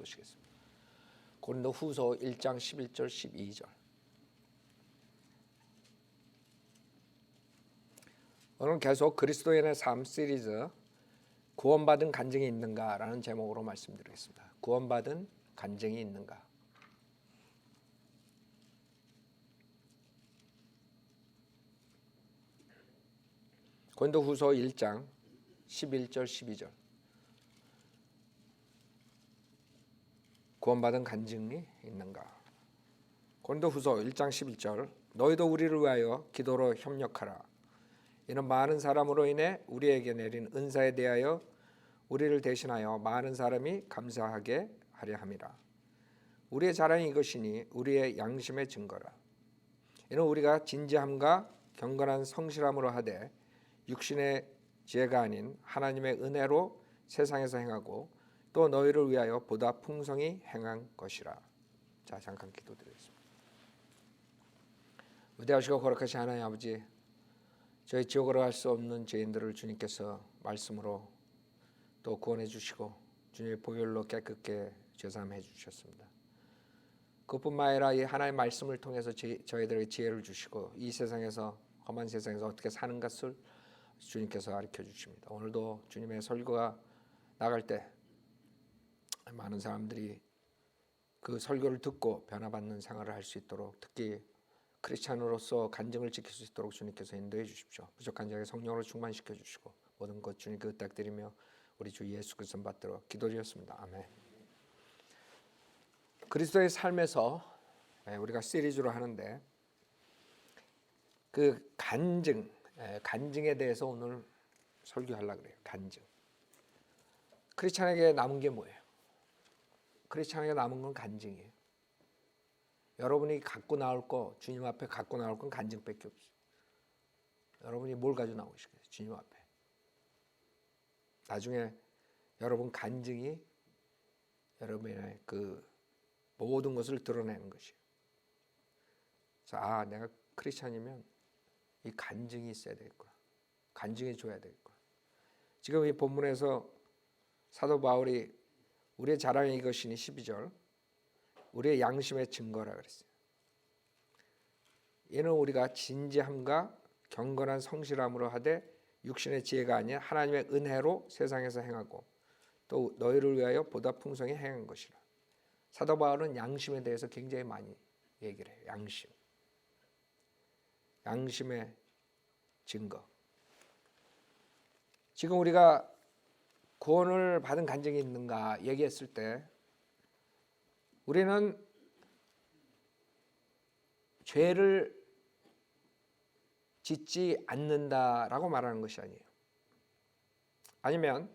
보시겠습니다. 고린도후서 1장 11절 12절. 오늘 계속 그리스도인의 삶 시리즈 구원받은 간증이 있는가라는 제목으로 말씀드리겠습니다. 구원받은 간증이 있는가? 고린도후서 1장 11절 12절. 구원받은 간증이 있는가? 고린도후서 1장 11절. 너희도 우리를 위하여 기도로 협력하라. 이는 많은 사람으로 인해 우리에게 내린 은사에 대하여 우리를 대신하여 많은 사람이 감사하게 하려 함이라. 우리의 자랑이 이것이니 우리의 양심의 증거라. 이는 우리가 진지함과 경건한 성실함으로 하되 육신의 지혜가 아닌 하나님의 은혜로 세상에서 행하고 또 너희를 위하여 보다 풍성히 행한 것이라. 자, 잠깐 기도드리겠습니다. 위대하시고 거룩하신 하나님 아버지, 저희 지옥으로 갈 수 없는 죄인들을 주님께서 말씀으로 또 구원해 주시고 주님의 보혈로 깨끗게 죄사함해 주셨습니다. 그뿐만 아니라 이 하나님의 말씀을 통해서 저희들에게 지혜를 주시고 이 세상에서, 험한 세상에서 어떻게 사는 것을 주님께서 가르쳐 주십니다. 오늘도 주님의 설교가 나갈 때 많은 사람들이 그 설교를 듣고 변화받는 생활을 할 수 있도록, 특히 크리스찬으로서 간증을 지킬 수 있도록 주님께서 인도해 주십시오. 부족한 자에게 성령으로 충만시켜 주시고 모든 것 주님께 부탁드리며 우리 주 예수 그리스도 받들어 기도드렸습니다. 아멘. 그리스도의 삶에서 우리가 시리즈로 하는데 그 간증에 대해서 오늘 설교하려고 그래요. 간증. 크리스찬에게 남은 게 뭐예요? 크리스찬에게 남은 건 간증이에요. 여러분이 갖고 나올 거, 주님 앞에 갖고 나올 건 간증밖에 없어요. 여러분이 뭘 가지고 나오시겠어요? 주님 앞에. 나중에 여러분 간증이 여러분의 그 모든 것을 드러내는 것이에요. 그래서 내가 크리스찬이면 이 간증이 있어야 되겠구나. 간증해 줘야 되겠구나. 지금 이 본문에서 사도 바울이 우리의 자랑이 이것이니 12절. 우리의 양심의 증거라 그랬어요. 이는 우리가 진지함과 경건한 성실함으로 하되 육신의 지혜가 아닌 하나님의 은혜로 세상에서 행하고 또 너희를 위하여 보다 풍성히 행한 것이라. 사도 바울은 양심에 대해서 굉장히 많이 얘기를 해요. 양심의 증거. 지금 우리가 구원을 받은 간증이 있는가 얘기했을 때 우리는 죄를 짓지 않는다라고 말하는 것이 아니에요. 아니면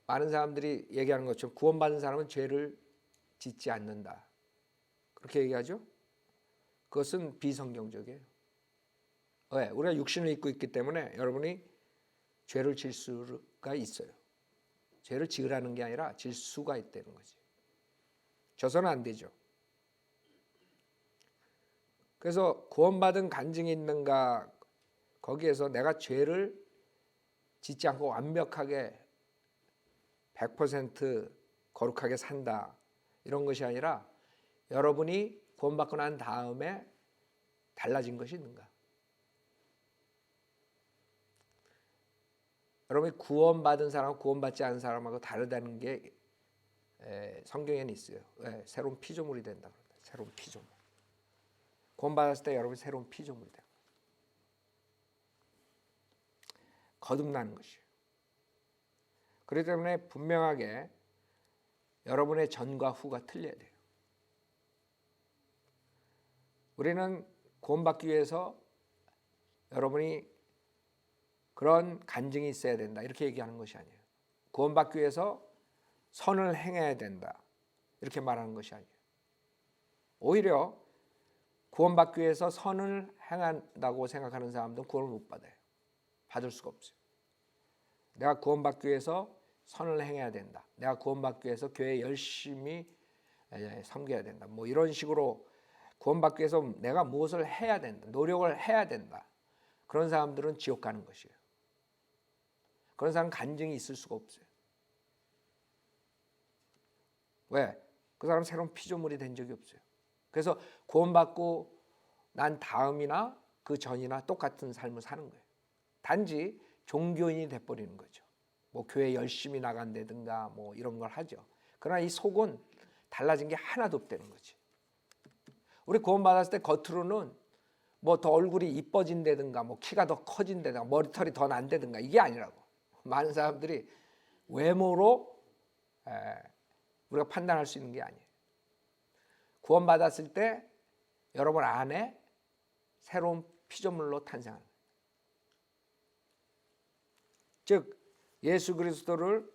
많은 사람들이 얘기하는 것처럼 구원받은 사람은 죄를 짓지 않는다. 그렇게 얘기하죠? 그것은 비성경적이에요. 왜? 우리가 육신을 입고 있기 때문에 여러분이 죄를 질 수가 있어요. 죄를 지으라는 게 아니라 질 수가 있다는 거지. 져서는 안 되죠. 그래서 구원받은 간증이 있는가, 거기에서 내가 죄를 짓지 않고 완벽하게 100% 거룩하게 산다, 이런 것이 아니라 여러분이 구원받고 난 다음에 달라진 것이 있는가. 여러분이 구원받은 사람하고 구원받지 않은 사람하고 다르다는 게 성경에는 있어요. 새로운 피조물이 된다. 새로운 피조물. 구원받았을 때 여러분이 새로운 피조물이 돼요. 거듭나는 것이에요. 그렇기 때문에 분명하게 여러분의 전과 후가 틀려야 돼요. 우리는 구원받기 위해서 여러분이 그런 간증이 있어야 된다, 이렇게 얘기하는 것이 아니에요. 구원받기 위해서 선을 행해야 된다, 이렇게 말하는 것이 아니에요. 오히려 구원받기 위해서 선을 행한다고 생각하는 사람들은 구원을 못 받아요. 받을 수가 없어요. 내가 구원받기 위해서 선을 행해야 된다, 내가 구원받기 위해서 교회에 열심히 섬겨야 된다, 뭐 이런 식으로 구원받기 위해서 내가 무엇을 해야 된다, 노력을 해야 된다, 그런 사람들은 지옥 가는 것이에요. 그런 사람은 간증이 있을 수가 없어요. 왜? 그 사람 새로운 피조물이 된 적이 없어요. 그래서 구원받고 난 다음이나 그 전이나 똑같은 삶을 사는 거예요. 단지 종교인이 돼버리는 거죠. 뭐 교회 열심히 나간다든가 뭐 이런 걸 하죠. 그러나 이 속은 달라진 게 하나도 없다는 거지. 우리 구원받았을 때 겉으로는 뭐 더 얼굴이 이뻐진다든가 뭐 키가 더 커진다든가 머리털이 더 난다든가 이게 아니라고. 많은 사람들이 외모로 우리가 판단할 수 있는 게 아니에요. 구원받았을 때 여러분 안에 새로운 피조물로 탄생하는 거예요. 즉 예수 그리스도를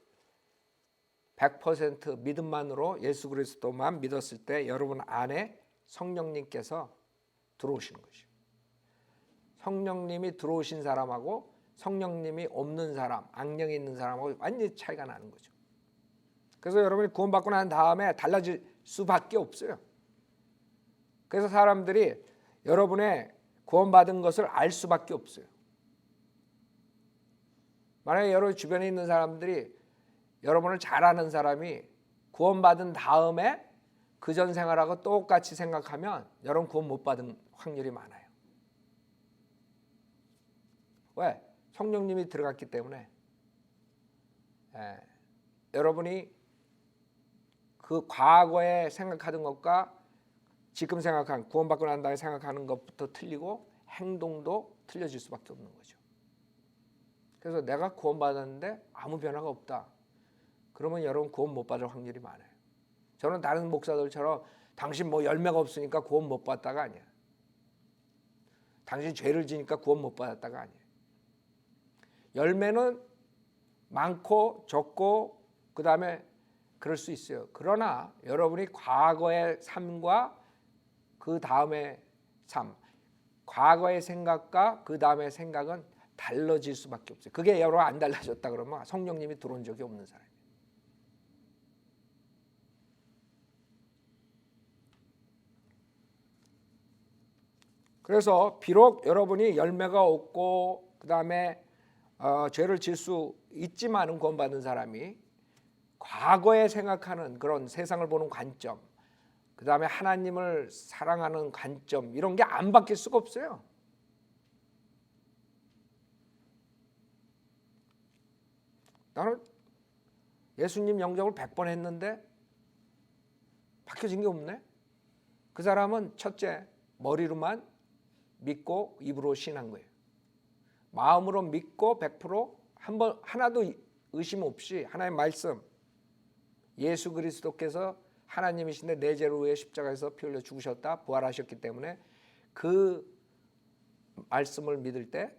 100% 믿음만으로 예수 그리스도만 믿었을 때 여러분 안에 성령님께서 들어오시는 것이죠. 성령님이 들어오신 사람하고 성령님이 없는 사람, 악령이 있는 사람하고 완전히 차이가 나는 거죠. 그래서 여러분이 구원받고 난 다음에 달라질 수밖에 없어요. 그래서 사람들이 여러분의 구원받은 것을 알 수밖에 없어요. 만약에 여러분 주변에 있는 사람들이 여러분을 잘 아는 사람이 구원받은 다음에 그전 생활하고 똑같이 생각하면 여러분 구원 못 받은 확률이 많아요. 왜? 성령님이 들어갔기 때문에. 여러분이 그 과거에 생각하던 것과 지금 생각한 구원받고 난 다음에 생각하는 것부터 틀리고 행동도 틀려질 수밖에 없는 거죠. 그래서 내가 구원받았는데 아무 변화가 없다. 그러면 여러분 구원 못 받을 확률이 많아요. 저는 다른 목사들처럼 당신 뭐 열매가 없으니까 구원 못 받았다가 아니야. 당신 죄를 지니까 구원 못 받았다가 아니에요. 열매는 많고 적고 그 다음에 그럴 수 있어요. 그러나 여러분이 과거의 삶과 그 다음의 삶, 과거의 생각과 그 다음의 생각은 달라질 수밖에 없어요. 그게 여러분 안 달라졌다 그러면 성령님이 들어온 적이 없는 사람이에요. 그래서 비록 여러분이 열매가 없고 그 다음에 죄를 질 수 있지만은 구원받은 사람이 과거에 생각하는 그런 세상을 보는 관점, 그 다음에 하나님을 사랑하는 관점 이런 게 안 바뀔 수가 없어요. 나는 예수님 영접을 100번 했는데 바뀌어진 게 없네. 그 사람은 첫째 머리로만 믿고 입으로 신한 거예요. 마음으로 믿고 100% 한번 하나도 의심 없이 하나님의 말씀, 예수 그리스도께서 하나님이신데 내 죄를 위해 십자가에서 피 흘려 죽으셨다 부활하셨기 때문에 그 말씀을 믿을 때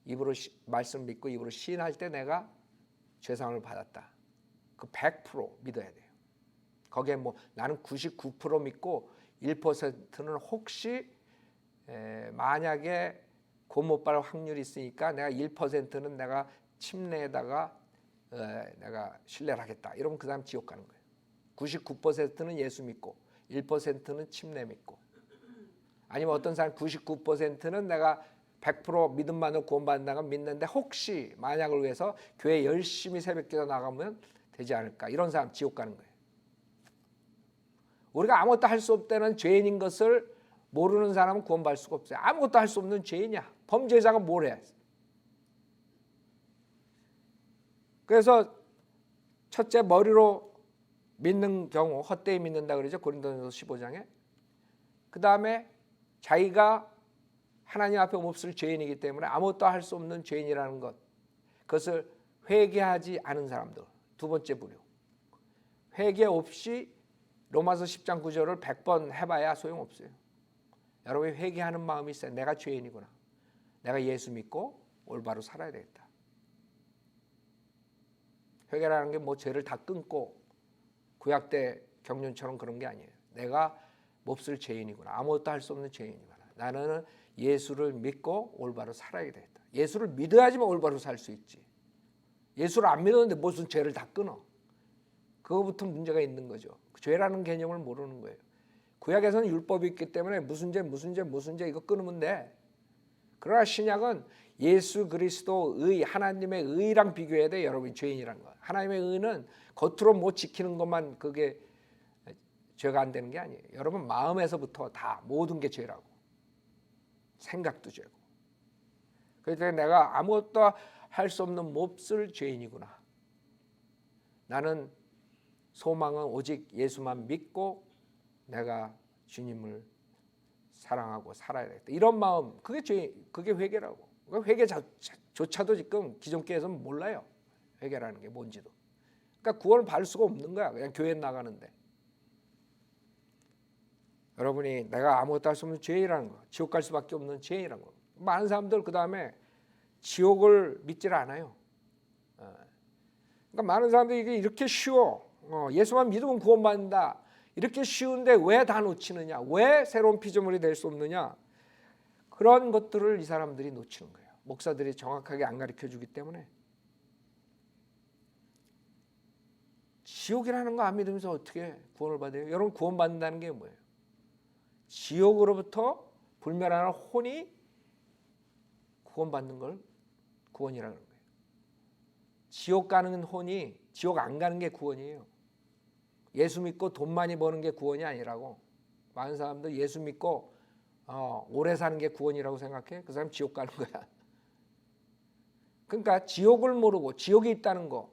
입으로 말씀 믿고 입으로 시인할 때 내가 죄사함을 받았다. 그 100% 믿어야 돼요. 거기에 뭐 나는 99% 믿고 1%는 혹시 만약에 구원 못 받을 확률이 있으니까 내가 1%는 내가 침례에다가 내가 신뢰를 하겠다. 이러면 그 사람 지옥 가는 거예요. 99%는 예수 믿고 1%는 침례 믿고 아니면 어떤 사람 99%는 내가 100% 믿음만으로 구원받는다고 믿는데 혹시 만약을 위해서 교회 열심히 새벽기도 나가면 되지 않을까. 이런 사람 지옥 가는 거예요. 우리가 아무것도 할 수 없다는 죄인인 것을 모르는 사람은 구원받을 수가 없어요. 아무것도 할 수 없는 죄인이야. 범죄자가 뭘 해. 그래서 첫째 머리로 믿는 경우 헛되이 믿는다 그러죠. 고린도전서 15장에. 그 다음에 자기가 하나님 앞에 몹쓸 죄인이기 때문에 아무것도 할 수 없는 죄인이라는 것, 그것을 회개하지 않은 사람들. 두 번째 부류. 회개 없이 로마서 10장 9절을 100번 해봐야 소용없어요. 여러분이 회개하는 마음이 있어요. 내가 죄인이구나. 내가 예수 믿고 올바로 살아야 되겠다. 회개라는 게 뭐 죄를 다 끊고 구약 때 경륜처럼 그런 게 아니에요. 내가 몹쓸 죄인이구나. 아무것도 할 수 없는 죄인이구나. 나는 예수를 믿고 올바로 살아야 되겠다. 예수를 믿어야지만 올바로 살 수 있지. 예수를 안 믿었는데 무슨 죄를 다 끊어. 그거부터 문제가 있는 거죠. 죄라는 개념을 모르는 거예요. 구약에서는 율법이 있기 때문에 무슨 죄 이거 끊으면 돼. 그러나 신약은 예수 그리스도의 하나님의 의랑 비교해야 돼. 여러분이 죄인이란 거. 하나님의 의는 겉으로 못 지키는 것만 그게 죄가 안 되는 게 아니에요. 여러분 마음에서부터 다 모든 게 죄라고. 생각도 죄고. 그래서 내가 아무것도 할 수 없는 몹쓸 죄인이구나. 나는 소망은 오직 예수만 믿고 내가 주님을 사랑하고 살아야 되겠다. 이런 마음, 그게 회개라고. 회개조차도 지금 기존교회에서는 몰라요. 회개라는 게 뭔지도. 그러니까 구원을 받을 수가 없는 거야. 그냥 교회 나가는데. 여러분이 내가 아무것도 할 수 없는 죄인이라는 거, 지옥 갈 수밖에 없는 죄인이라는 거. 많은 사람들 그 다음에 지옥을 믿질 않아요. 그러니까 많은 사람들이 이게 이렇게 쉬워. 예수만 믿으면 구원받는다. 이렇게 쉬운데 왜 다 놓치느냐? 왜 새로운 피조물이 될 수 없느냐? 그런 것들을 이 사람들이 놓치는 거예요. 목사들이 정확하게 안 가르쳐주기 때문에. 지옥이라는 거 안 믿으면서 어떻게 구원을 받아요? 여러분 구원받는다는 게 뭐예요? 지옥으로부터 불멸하는 혼이 구원받는 걸 구원이라는 거예요. 지옥 가는 혼이 지옥 안 가는 게 구원이에요. 예수 믿고 돈 많이 버는 게 구원이 아니라고. 많은 사람들 예수 믿고 오래 사는 게 구원이라고 생각해. 그 사람 지옥 가는 거야. 그러니까 지옥을 모르고 지옥이 있다는 거.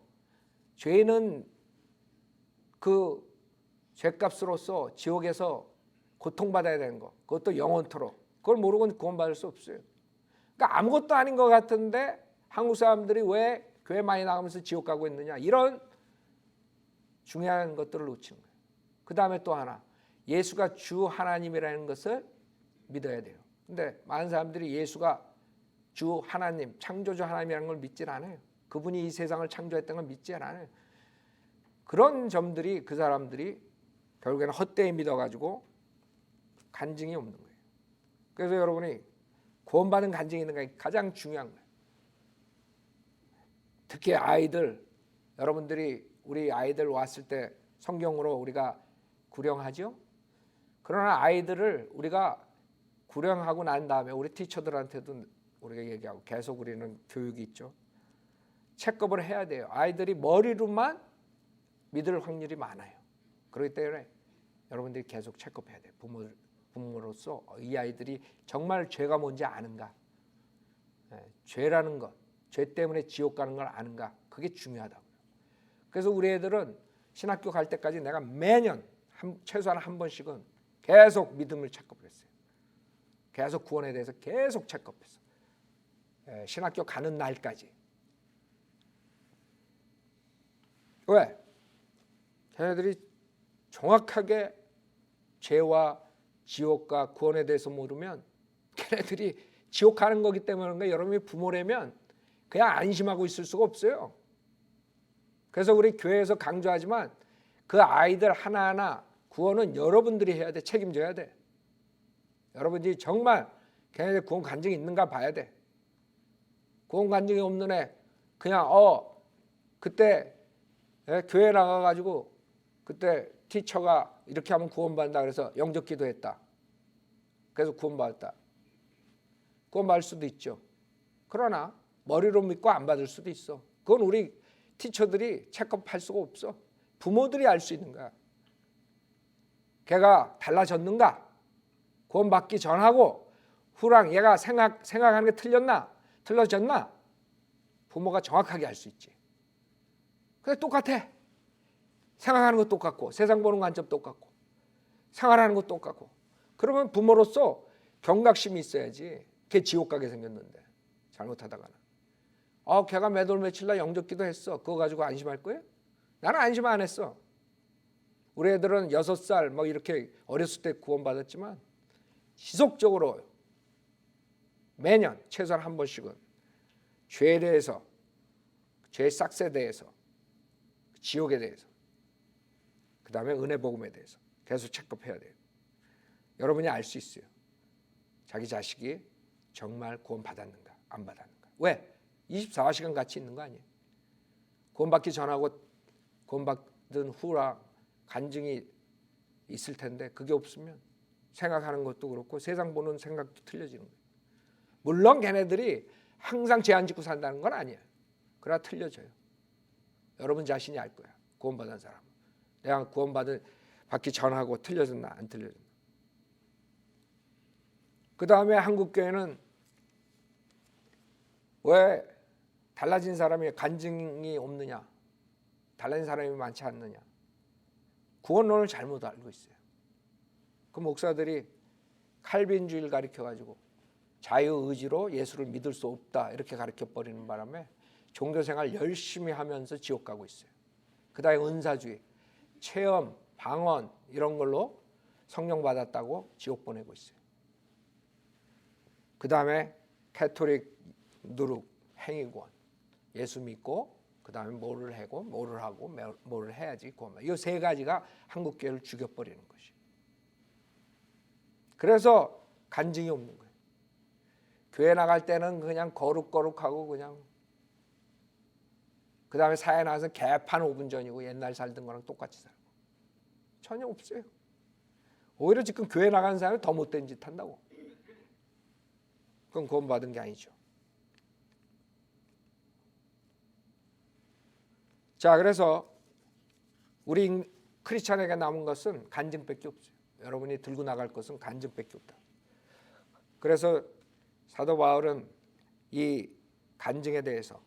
죄는 그 죄값으로서 지옥에서 고통받아야 되는 거. 그것도 영원토록. 그걸 모르고는 구원받을 수 없어요. 그러니까 아무것도 아닌 것 같은데 한국 사람들이 왜 교회 많이 나가면서 지옥 가고 있느냐. 이런 중요한 것들을 놓치는 거예요. 그 다음에 또 하나. 예수가 주 하나님이라는 것을 믿어야 돼요. 근데 많은 사람들이 예수가 주 하나님, 창조주 하나님이라는 걸 믿질 않아요. 그분이 이 세상을 창조했던 걸 믿지 않아요. 그런 점들이 그 사람들이 결국에는 헛되이 믿어가지고 간증이 없는 거예요. 그래서 여러분이 구원받은 간증이 있는 게 가장 중요한 거예요. 특히 아이들, 여러분들이 우리 아이들 왔을 때 성경으로 우리가 구령하죠. 그러나 아이들을 우리가 구령하고 난 다음에 우리 티처들한테도 우리가 얘기하고 계속 우리는 교육이 있죠. 체크업을 해야 돼요. 아이들이 머리로만 믿을 확률이 많아요. 그렇기 때문에 여러분들이 계속 체크업해야 돼요. 부모로서 이 아이들이 정말 죄가 뭔지 아는가. 죄라는 것, 죄 때문에 지옥 가는 걸 아는가. 그게 중요하다고요. 그래서 우리 애들은 신학교 갈 때까지 내가 매년 최소한 한 번씩은 계속 믿음을 체크업을 했어요. 계속 구원에 대해서 계속 체크업했어요. 신학교 가는 날까지. 왜? 걔네들이 정확하게 죄와 지옥과 구원에 대해서 모르면 걔네들이 지옥 가는 거기 때문에 여러분이 부모라면 그냥 안심하고 있을 수가 없어요. 그래서 우리 교회에서 강조하지만 그 아이들 하나하나 구원은 여러분들이 해야 돼. 책임져야 돼. 여러분들이 정말 걔네들 구원 간증이 있는가 봐야 돼. 구원 간증이 없는 애 그냥 그때 교회 나가가지고 그때 티처가 이렇게 하면 구원받는다 그래서 영접 기도했다. 그래서 구원받았다. 구원받을 수도 있죠. 그러나 머리로 믿고 안 받을 수도 있어. 그건 우리 티처들이 체크할 수가 없어. 부모들이 알 수 있는 거야. 걔가 달라졌는가? 구원받기 전하고 후랑 얘가 생각하는 게 틀려졌나? 부모가 정확하게 알 수 있지. 근데 똑같아. 생각하는 거 똑같고 세상 보는 관점 똑같고 생활하는 거 똑같고. 그러면 부모로서 경각심이 있어야지. 걔 지옥 가게 생겼는데 잘못하다가는. 걔가 몇 월 며칠 날 영접 기도했어. 그거 가지고 안심할 거예요? 나는 안심 안 했어. 우리 애들은 6살 뭐 이렇게 어렸을 때 구원받았지만 지속적으로 매년 최소한 한 번씩은 죄에 대해서, 죄의 싹스에 대해서, 지옥에 대해서, 그 다음에 은혜 복음에 대해서 계속 체크해야 돼요. 여러분이 알 수 있어요. 자기 자식이 정말 구원받았는가 안 받았는가. 왜? 24시간 같이 있는 거 아니에요. 구원받기 전하고 구원받은 후랑 간증이 있을 텐데 그게 없으면 생각하는 것도 그렇고 세상 보는 생각도 틀려지는 거예요. 물론 걔네들이 항상 죄 안 짓고 산다는 건 아니에요. 그러나 틀려져요. 여러분 자신이 알 거야. 구원받은 사람. 내가 구원받은 받기 전하고 틀려졌나 안 틀려졌나. 그 다음에 한국교회는 왜 달라진 사람이 간증이 없느냐, 달라진 사람이 많지 않느냐. 구원론을 잘못 알고 있어요. 그 목사들이 칼빈주의를 가르쳐가지고 자유의지로 예수를 믿을 수 없다 이렇게 가르쳐버리는 바람에 종교생활 열심히 하면서 지옥 가고 있어요. 그 다음에 은사주의, 체험, 방언 이런 걸로 성령 받았다고 지옥 보내고 있어요. 그 다음에 캐토릭 누룩, 행위구원, 예수 믿고 그 다음에 뭐를 하고 뭐를 해야지 구원. 이 세 가지가 한국 교회를 죽여버리는 것이. 그래서 간증이 없는 거예요. 교회 나갈 때는 그냥 거룩거룩하고 그냥 그 다음에 사회 나가서 개판 5분 전이고 옛날 살던 거랑 똑같이 살고 전혀 없어요. 오히려 지금 교회 나가는 사람이 더 못된 짓 한다고. 그건 구원받은 게 아니죠. 자, 그래서 우리 크리스찬에게 남은 것은 간증밖에 없어요. 여러분이 들고 나갈 것은 간증밖에 없다. 그래서 사도 바울은 이 간증에 대해서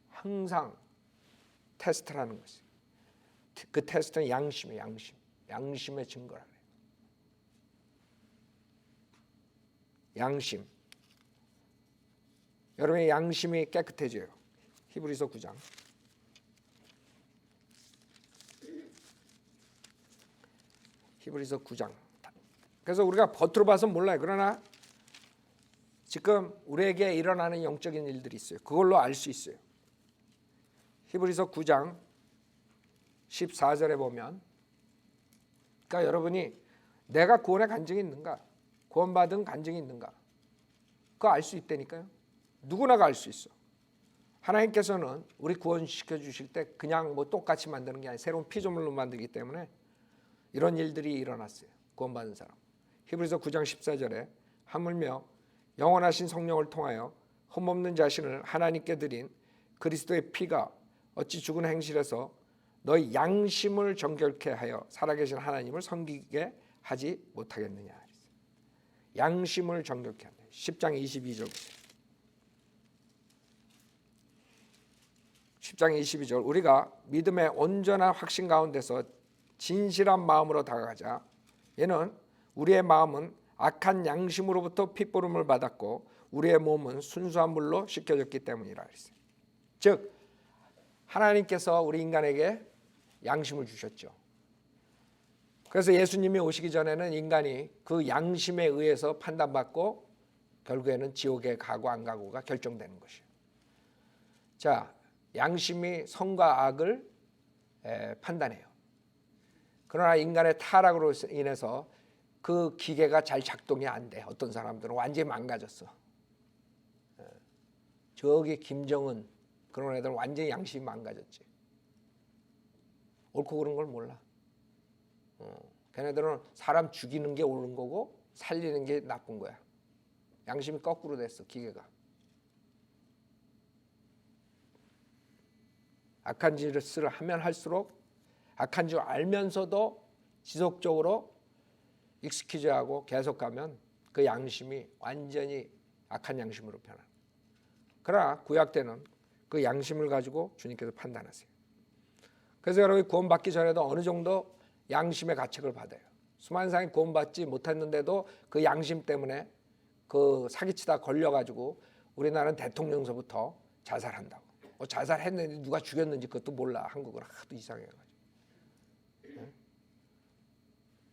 항상 테스트라는 것이에요. 그 테스트는 양심이에요. 양심의 증거라는 거예요. 양심. 여러분의 양심이 깨끗해져요. 히브리서 9장. 히브리서 9장. 그래서 우리가 겉으로 봐서 몰라요. 그러나 지금 우리에게 일어나는 영적인 일들이 있어요. 그걸로 알 수 있어요. 히브리서 9장 14절에 보면, 그러니까 여러분이 내가 구원의 간증이 있는가, 구원받은 간증이 있는가, 그거 알 수 있다니까요. 누구나가 알 수 있어. 하나님께서는 우리 구원시켜 주실 때 그냥 뭐 똑같이 만드는 게 아니라 새로운 피조물로 만들기 때문에 이런 일들이 일어났어요. 구원받은 사람. 히브리서 9장 14절에 하물며 영원하신 성령을 통하여 흠없는 자신을 하나님께 드린 그리스도의 피가 어찌 죽은 행실에서 너희 양심을 정결케 하여 살아계신 하나님을 섬기게 하지 못하겠느냐. 양심을 정결케 한다. 10장 22절 보세요. 10장 22절 우리가 믿음의 온전한 확신 가운데서 진실한 마음으로 다가가자. 얘는 우리의 마음은 악한 양심으로부터 핏부름을 받았고 우리의 몸은 순수한 물로 씻겨졌기 때문이라 그랬어요. 즉 하나님께서 우리 인간에게 양심을 주셨죠. 그래서 예수님이 오시기 전에는 인간이 그 양심에 의해서 판단받고 결국에는 지옥에 가고 안 가고가 결정되는 것이에요. 자, 양심이 선과 악을 판단해요. 그러나 인간의 타락으로 인해서 그 기계가 잘 작동이 안 돼. 어떤 사람들은 완전히 망가졌어. 저기 김정은 그런 애들은 완전히 양심이 망가졌지. 옳고 그런 걸 몰라. 걔네들은 사람 죽이는 게 옳은 거고 살리는 게 나쁜 거야. 양심이 거꾸로 됐어, 기계가. 악한 짓을 하면 할수록 악한 줄 알면서도 지속적으로 익스큐즈 하고 계속 가면 그 양심이 완전히 악한 양심으로 변합니다. 그러나 구약 때는 그 양심을 가지고 주님께서 판단하세요. 그래서 여러분이 구원받기 전에도 어느 정도 양심의 가책을 받아요. 수많은 사람이 구원받지 못했는데도 그 양심 때문에 그 사기치다 걸려가지고 우리나라는 대통령서부터 자살한다고. 자살했는데 누가 죽였는지 그것도 몰라. 한국은 하도 이상해가지고.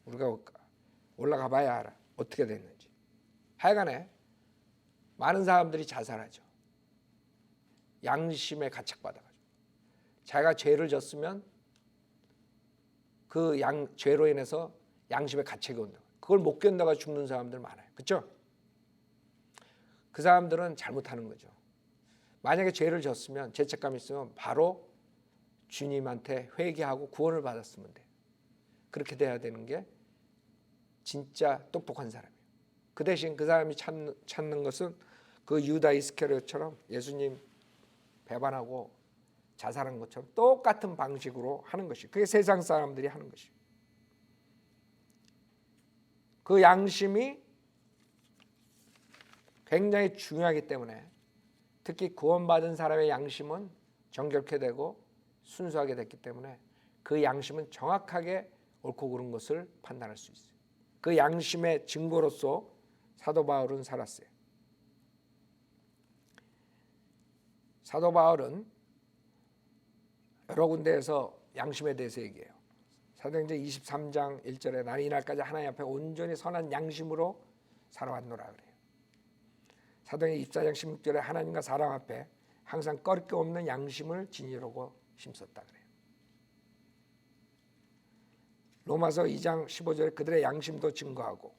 우리가 올라가 봐야 알아. 어떻게 됐는지. 하여간에 많은 사람들이 자살하죠. 양심에 가책받아가지고. 자기가 죄를 졌으면 그 죄로 인해서 양심에 가책이 온다. 그걸 못 견뎌가 죽는 사람들 많아요. 그렇죠? 그 사람들은 잘못하는 거죠. 만약에 죄를 졌으면 죄책감이 있으면 바로 주님한테 회개하고 구원을 받았으면 돼요. 그렇게 돼야 되는 게 진짜 똑똑한 사람이에요. 그 대신 그 사람이 찾는 것은 그 유다 이스카리ot처럼 예수님 배반하고 자살한 것처럼 똑같은 방식으로 하는 것이. 그게 세상 사람들이 하는 것이에요. 그 양심이 굉장히 중요하기 때문에 특히 구원받은 사람의 양심은 정결케 되고 순수하게 됐기 때문에 그 양심은 정확하게 옳고 그른 것을 판단할 수 있어요. 그 양심의 증거로서 사도 바울은 살았어요. 사도 바울은 여러 군데에서 양심에 대해서 얘기해요. 사도행전 23장 1절에 나는 이날까지 하나님 앞에 온전히 선한 양심으로 살아왔노라 그래요. 사도행전 24장 16절에 하나님과 사람 앞에 항상 꺼릴 게 없는 양심을 지니려고 힘썼다 그래요. 로마서 2장 15절에 그들의 양심도 증거하고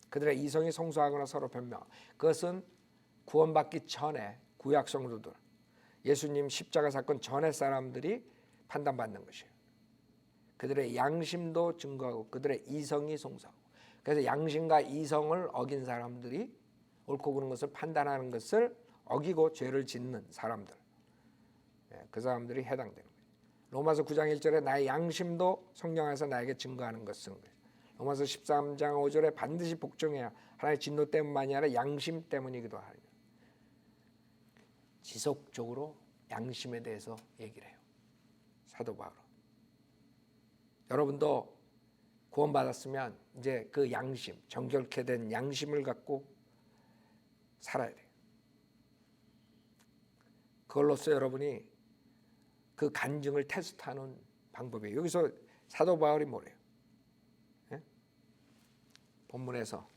그들의 이성이 성소하거나 서로 변명. 그것은 구원받기 전에 구약 성도들, 예수님 십자가 사건 전의 사람들이 판단받는 것이에요. 그들의 양심도 증거하고 그들의 이성이 성소하고. 그래서 양심과 이성을 어긴 사람들이 옳고 그른 것을 판단하는 것을 어기고 죄를 짓는 사람들, 그 사람들이 해당되는 거예요. 로마서 9장 1절에 나의 양심도 성령 안에서 나에게 증거하는 것은, 로마서 13장 5절에 반드시 복종해야 하나님의 진노 때문만이 아니라 양심 때문이기도 하리라. 지속적으로 양심에 대해서 얘기를 해요, 사도 바울은. 여러분도 구원받았으면 이제 그 양심, 정결케 된 양심을 갖고 살아야 돼요. 그걸로써 여러분이 그 간증을 테스트하는 방법이에요. 여기서 사도 바울이 뭐래요? 본문에서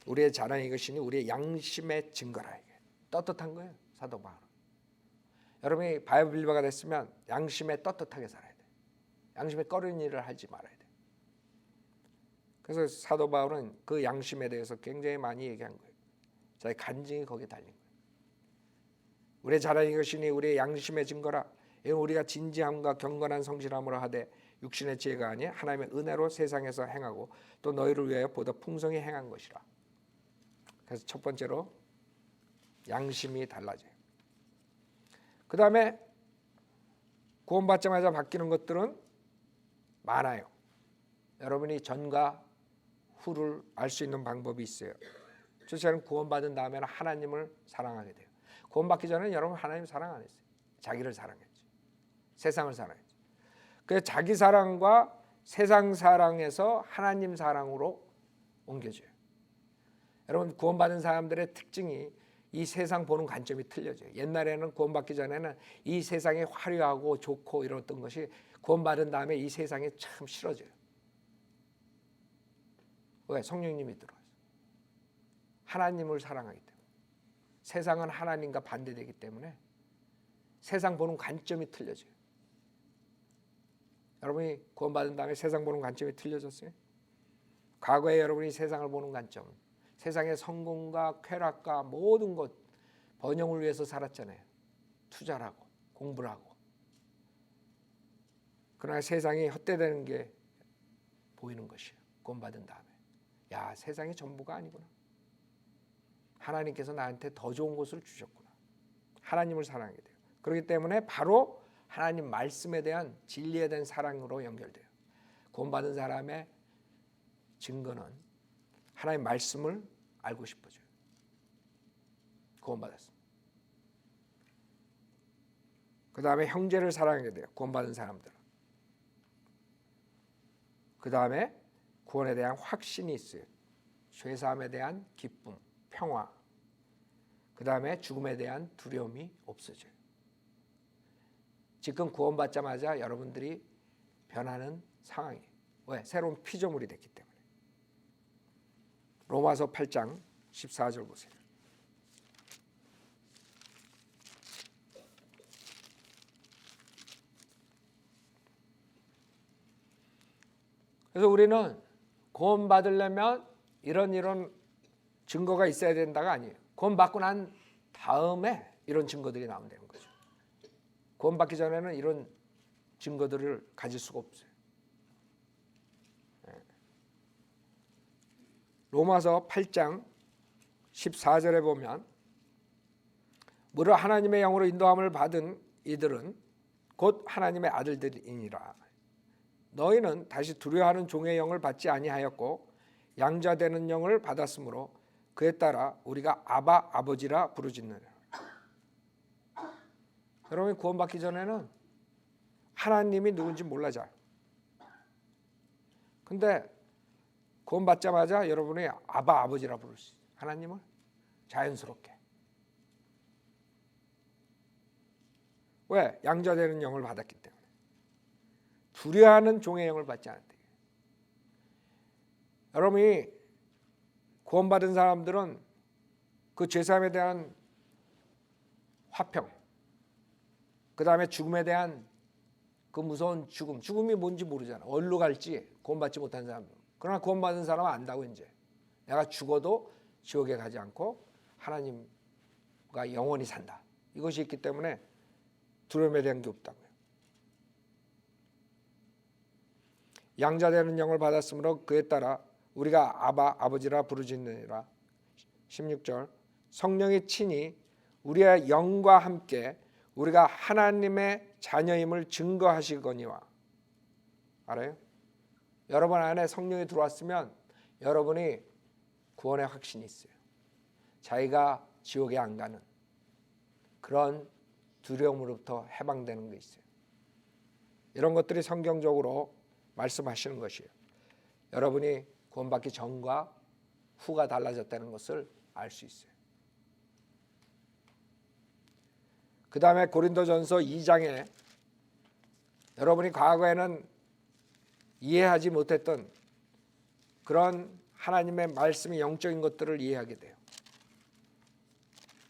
우리의 자랑이 이것이니 우리의 양심의 증거라. 이게 떳떳한 거예요, 사도 바울. 여러분이 바이블리버가 됐으면 양심에 떳떳하게 살아야 돼. 양심에 꺼리는 일을 하지 말아야 돼. 그래서 사도 바울은 그 양심에 대해서 굉장히 많이 얘기한 거예요. 자기 간증이 거기에 달린 거예요. 우리의 자랑이 이것이니 우리의 양심의 증거라. 이는 우리가 진지함과 경건한 성실함으로 하되 육신의 지혜가 아니 하나님의 은혜로 세상에서 행하고 또 너희를 위하여 보다 풍성히 행한 것이라. 그래서 첫 번째로 양심이 달라져요. 그 다음에 구원받자마자 바뀌는 것들은 많아요. 여러분이 전과 후를 알 수 있는 방법이 있어요. 첫째는 구원받은 다음에는 하나님을 사랑하게 돼요. 구원받기 전에는 여러분 하나님 사랑 안 했어요. 자기를 사랑했죠. 세상을 사랑했죠. 그래서 자기 사랑과 세상 사랑에서 하나님 사랑으로 옮겨져요. 여러분 구원받은 사람들의 특징이 이 세상 보는 관점이 틀려져요. 옛날에는 구원받기 전에는 이 세상이 화려하고 좋고 이랬던 것이 구원받은 다음에 이 세상이 참 싫어져요. 왜? 성령님이 들어와서 하나님을 사랑하기 때문에. 세상은 하나님과 반대되기 때문에 세상 보는 관점이 틀려져요. 여러분이 구원받은 다음에 세상 보는 관점이 틀려졌어요? 과거에 여러분이 세상을 보는 관점, 세상의 성공과 쾌락과 모든 것 번영을 위해서 살았잖아요. 투자를 하고 공부를 하고. 그러나 세상이 헛되되는 게 보이는 것이에요. 구원받은 다음에. 야, 세상이 전부가 아니구나. 하나님께서 나한테 더 좋은 것을 주셨구나. 하나님을 사랑하게 돼요. 그렇기 때문에 바로 하나님 말씀에 대한 진리에 대한 사랑으로 연결돼요. 구원받은 사람의 증거는 하나님 말씀을 알고 싶어져요. 구원받았습니다. 그 다음에 형제를 사랑하게 돼요. 구원받은 사람들은. 그 다음에 구원에 대한 확신이 있어요. 죄사함에 대한 기쁨, 평화. 그 다음에 죽음에 대한 두려움이 없어져요. 지금 구원받자마자 여러분들이 변하는 상황이에요. 왜? 새로운 피조물이 됐기 때문에. 로마서 8장 14절 보세요. 그래서 우리는 구원받으려면 이런 증거가 있어야 된다가 아니에요. 구원받고 난 다음에 이런 증거들이 나오면 되는 거죠. 구원받기 전에는 이런 증거들을 가질 수가 없어요. 로마서 8장 14절에 보면 무려 하나님의 영으로 인도함을 받은 이들은 곧 하나님의 아들들이니라. 너희는 다시 두려워하는 종의 영을 받지 아니하였고 양자되는 영을 받았으므로 그에 따라 우리가 아바 아버지라 부르짖느니라. 여러분이 구원받기 전에는 하나님이 누군지 몰라요. 근데 구원받자마자 여러분이 아바 아버지라 부를 수 있어요. 하나님을 자연스럽게. 왜? 양자되는 영을 받았기 때문에. 두려워하는 종의 영을 받지 않았대. 여러분이 구원받은 사람들은 그 죄사함에 대한 화평, 그 다음에 죽음에 대한 그 무서운 죽음이 뭔지 모르잖아. 어디로 갈지 구원받지 못한 사람들. 그러나 구원받은 사람은 안다고. 이제 내가 죽어도 지옥에 가지 않고 하나님과 영원히 산다. 이것이 있기 때문에 두려움에 대한 게 없다고요. 양자되는 영을 받았으므로 그에 따라 우리가 아바 아버지라 부르짖느니라. 16절 성령이 친히 우리의 영과 함께 우리가 하나님의 자녀임을 증거하시거니와. 알아요? 여러분 안에 성령이 들어왔으면 여러분이 구원의 확신이 있어요. 자기가 지옥에 안 가는 그런 두려움으로부터 해방되는 게 있어요. 이런 것들이 성경적으로 말씀하시는 것이에요. 여러분이 구원받기 전과 후가 달라졌다는 것을 알 수 있어요. 그 다음에 고린도전서 2장에 여러분이 과거에는 이해하지 못했던 그런 하나님의 말씀이 영적인 것들을 이해하게 돼요.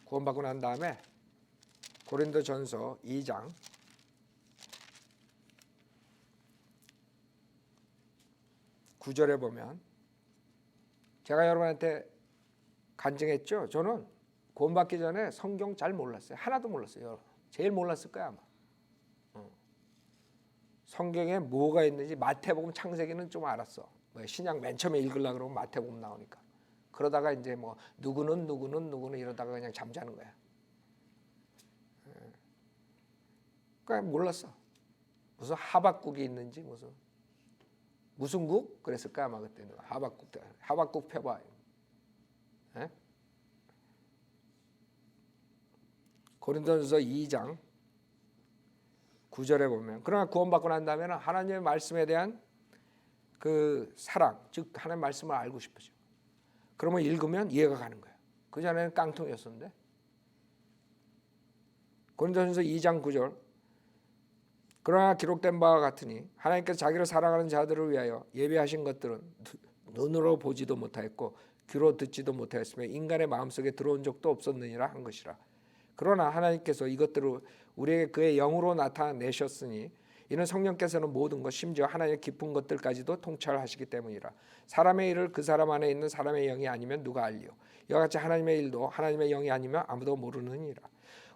구원받고 난 다음에 고린도전서 2장 9절에 보면 제가 여러분한테 간증했죠. 저는 구원받기 전에 성경 잘 몰랐어요. 하나도 몰랐어요. 제일 몰랐을 거야 아마. 성경에 뭐가 있는지 마태복음 창세기는 좀 알았어. 신약 맨 처음에 읽으려고 그러면 마태복음 나오니까. 그러다가 이제 뭐 누구는 이러다가 그냥 잠자는 거야. 그러니까 몰랐어. 무슨 하박국이 있는지 무슨 국? 그랬을까 아마 그때는. 하박국 펴봐. 에? 고린도전서 2장 9절에 보면 그러나 구원받고 난 다음에는 하나님의 말씀에 대한 그 사랑, 즉 하나님의 말씀을 알고 싶어져. 그러면 읽으면 이해가 가는 거야. 그 전에는 깡통이었었는데. 고린도전서 2장 9절 그러나 기록된 바와 같으니 하나님께서 자기를 사랑하는 자들을 위하여 예비하신 것들은 눈으로 보지도 못하였고 귀로 듣지도 못하였으며 인간의 마음속에 들어온 적도 없었느니라 한 것이라. 그러나 하나님께서 이것들을 우리에게 그의 영으로 나타내셨으니 이는 성령께서는 모든 것 심지어 하나님의 깊은 것들까지도 통찰하시기 때문이라. 사람의 일을 그 사람 안에 있는 사람의 영이 아니면 누가 알리요. 이와 같이 하나님의 일도 하나님의 영이 아니면 아무도 모르느니라.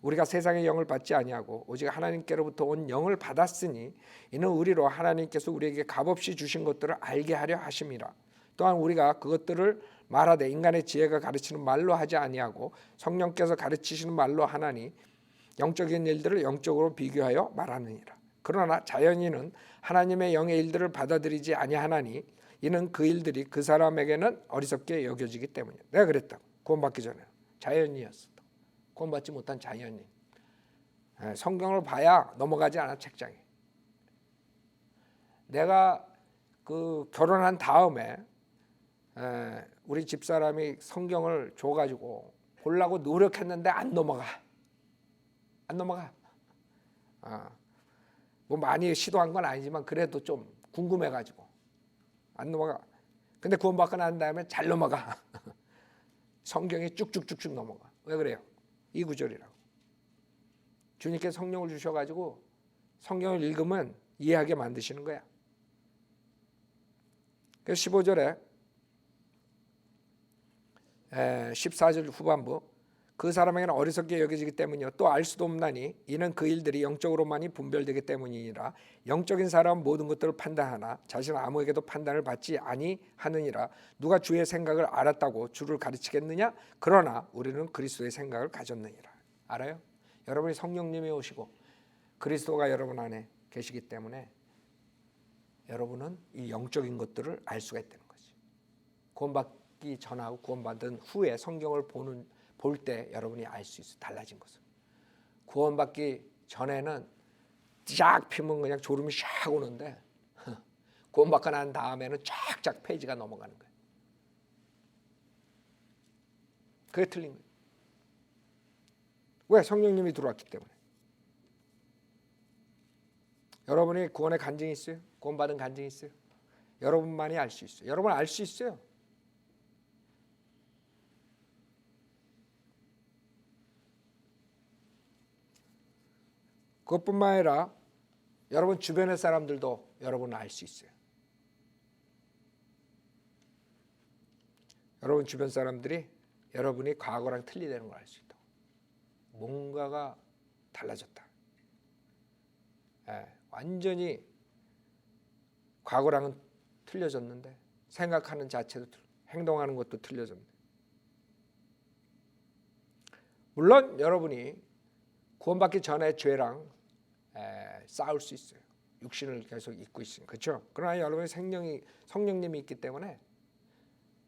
우리가 세상의 영을 받지 아니하고 오직 하나님께로부터 온 영을 받았으니 이는 우리로 하나님께서 우리에게 값없이 주신 것들을 알게 하려 하심이라. 또한 우리가 그것들을 말하되 인간의 지혜가 가르치는 말로 하지 아니하고 성령께서 가르치시는 말로 하나니 영적인 일들을 영적으로 비교하여 말하느니라. 그러나 자연인은 하나님의 영의 일들을 받아들이지 아니하나니 이는 그 일들이 그 사람에게는 어리석게 여겨지기 때문이야. 내가 그랬다고. 구원받기 전에 자연이었어. 구원받지 못한 자연인. 성경을 봐야 넘어가지 않아 책장에. 내가 그 결혼한 다음에 우리 집사람이 성경을 줘가지고 보려고 노력했는데 안 넘어가. 뭐 많이 시도한 건 아니지만 그래도 좀 궁금해가지고 안 넘어가. 근데 구원받고 난 다음에 잘 넘어가. 성경이 쭉쭉쭉쭉 넘어가. 왜 그래요? 이 구절이라고. 주님께서 성령을 주셔가지고 성경을 읽으면 이해하게 만드시는 거야. 그래서 15절에 14절 후반부 그 사람에게는 어리석게 여겨지기 때문이요 또 알 수도 없나니 이는 그 일들이 영적으로만이 분별되기 때문이니라. 영적인 사람은 모든 것들을 판단하나 자신은 아무에게도 판단을 받지 아니하느니라. 누가 주의 생각을 알았다고 주를 가르치겠느냐? 그러나 우리는 그리스도의 생각을 가졌느니라. 알아요? 여러분이 성령님이 오시고 그리스도가 여러분 안에 계시기 때문에 여러분은 이 영적인 것들을 알 수가 있다는 거지. 구원받기 전하고 구원받은 후에 성경을 볼 때 여러분이 알 수 있어. 달라진 것을. 구원받기 전에는 쫙 피면 그냥 졸음이 샥 오는데 구원받고 난 다음에는 쫙쫙 페이지가 넘어가는 거예요. 그게 틀린 거예요. 왜? 성령님이 들어왔기 때문에. 여러분이 구원의 간증이 있어요? 구원받은 간증이 있어요? 여러분만이 알 수 있어요. 여러분 알 수 있어요. 그것뿐만 아니라 여러분 주변의 사람들도 여러분은 알 수 있어요. 여러분 주변 사람들이 여러분이 과거랑 틀리다는 걸 알 수 있다. 뭔가가 달라졌다. 완전히 과거랑은 틀려졌는데 생각하는 자체도 행동하는 것도 틀려졌는데 물론 여러분이 구원받기 전에 죄랑 싸울 수 있어요. 육신을 계속 입고 있으니까. 그렇죠? 그러나 여러분의 성령님이 있기 때문에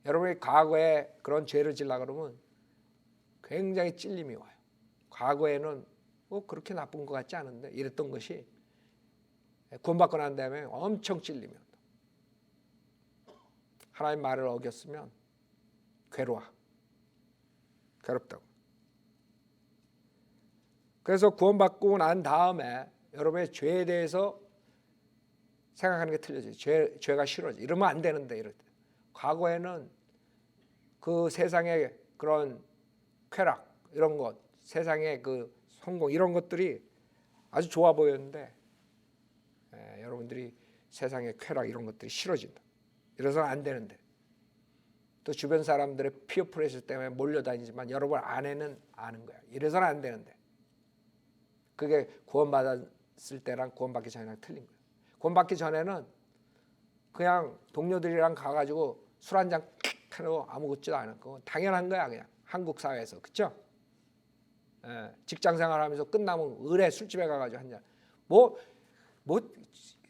여러분이 과거에 그런 죄를 지으려고 그러면 굉장히 찔림이 와요. 과거에는 그렇게 나쁜 것 같지 않은데 이랬던 것이 구원받고 난 다음에 엄청 찔림이 온다. 하나님 말을 어겼으면 괴롭다고. 그래서 구원받고 난 다음에 여러분의 죄에 대해서 생각하는 게 틀려져요. 죄가 싫어져. 이러면 안 되는데 이럴 때. 과거에는 그 세상의 그런 쾌락 이런 것, 세상의 그 성공 이런 것들이 아주 좋아 보였는데 여러분들이 세상의 쾌락 이런 것들이 싫어진다. 이래서는 안 되는데 또 주변 사람들의 피어 프레셔 때문에 몰려다니지만 여러분 안에는 아는 거야. 이래서는 안 되는데 그게 구원받았을 때랑 구원받기 전이랑 틀린 거예요. 구원받기 전에는 그냥 동료들이랑 가가지고 술 한잔 하고 아무것도 안 하고 당연한 거야. 그냥 한국 사회에서. 그렇죠? 직장 생활하면서 끝나면 을에 술집에 가가지고 한 잔.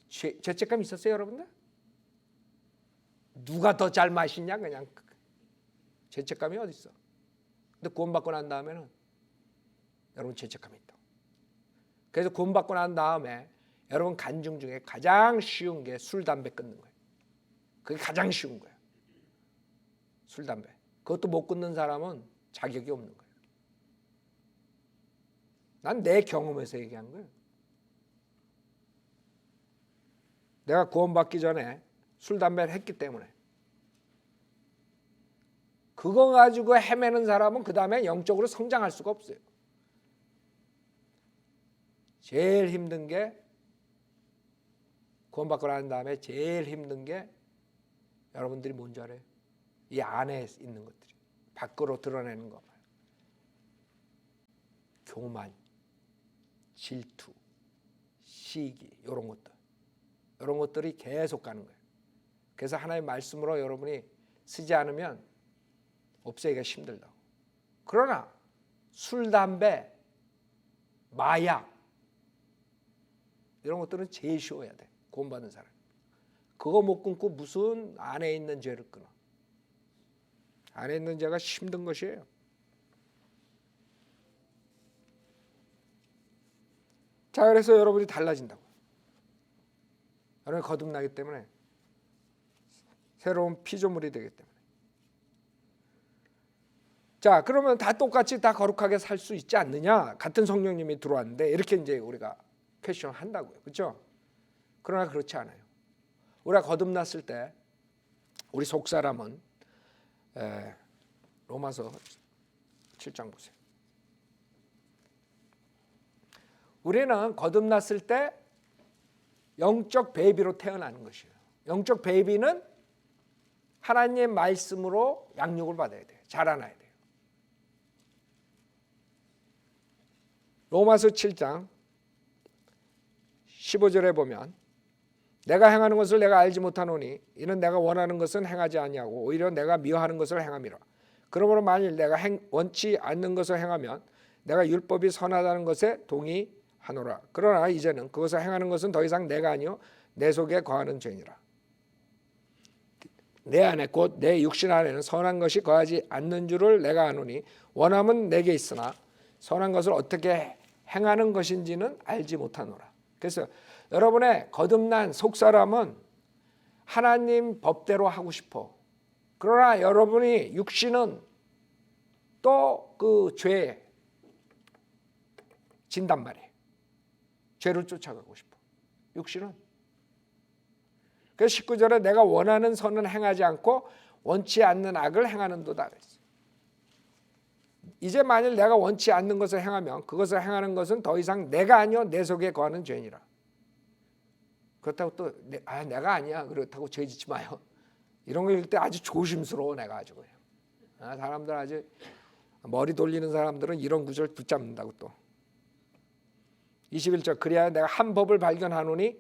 죄책감 있었어요 여러분들? 누가 더 잘 마시냐 그냥 죄책감이 어디 있어? 근데 구원받고 난 다음에는 여러분 죄책감이 있다. 그래서 구원받고 난 다음에 여러분 간증 중에 가장 쉬운 게 술, 담배 끊는 거예요. 그게 가장 쉬운 거예요. 술, 담배. 그것도 못 끊는 사람은 자격이 없는 거예요. 난 내 경험에서 얘기한 거예요. 내가 구원받기 전에 술, 담배를 했기 때문에 그거 가지고 헤매는 사람은 그 다음에 영적으로 성장할 수가 없어요. 제일 힘든 게 구원받고 난 다음에 제일 힘든 게 여러분들이 뭔지 알아요? 이 안에 있는 것들이 밖으로 드러내는 거. 교만, 질투, 시기 이런 것들이 계속 가는 거예요. 그래서 하나님의 말씀으로 여러분이 쓰지 않으면 없애기가 힘들다고. 그러나 술, 담배, 마약 이런 것들은 제일 쉬워야 돼. 구원받은 사람. 그거 못 끊고 무슨 안에 있는 죄를 끊어. 안에 있는 죄가 힘든 것이에요. 자, 그래서 여러분이 달라진다고. 여러분이 거듭나기 때문에 새로운 피조물이 되기 때문에. 자, 그러면 다 똑같이 다 거룩하게 살 수 있지 않느냐? 같은 성령님이 들어왔는데 이렇게 이제 우리가 퀘스천 한다고요. 그렇죠? 그러나 그렇지 않아요. 우리가 거듭났을 때 우리 속사람은 로마서 7장 보세요. 우리는 거듭났을 때 영적 베이비로 태어나는 것이에요. 영적 베이비는 하나님의 말씀으로 양육을 받아야 돼요. 자라나야 돼요. 로마서 7장 15절에 보면 내가 행하는 것을 내가 알지 못하노니 이는 내가 원하는 것은 행하지 아니하고 오히려 내가 미워하는 것을 행함이라. 그러므로 만일 내가 원치 않는 것을 행하면 내가 율법이 선하다는 것에 동의하노라. 그러나 이제는 그것을 행하는 것은 더 이상 내가 아니요 내 속에 거하는 죄니라. 내 안에 곧 내 육신 안에는 선한 것이 거하지 않는 줄을 내가 아노니 원함은 내게 있으나 선한 것을 어떻게 행하는 것인지는 알지 못하노라. 그래서 여러분의 거듭난 속사람은 하나님 법대로 하고 싶어. 그러나 여러분이 육신은 또 그 죄에 진단 말이에요. 죄를 쫓아가고 싶어. 육신은. 그래서 19절에 내가 원하는 선은 행하지 않고 원치 않는 악을 행하는도다 그랬어요. 이제 만일 내가 원치 않는 것을 행하면 그것을 행하는 것은 더 이상 내가 아니요 내 속에 거하는 죄니라. 그렇다고 또 내가 아니야 그렇다고 죄 짓지 마요. 이런 거 읽을 때 아주 조심스러워 내가 아주 그냥. 사람들 아주 머리 돌리는 사람들은 이런 구절 붙잡는다고 또. 21절 그리하여 내가 한 법을 발견하노니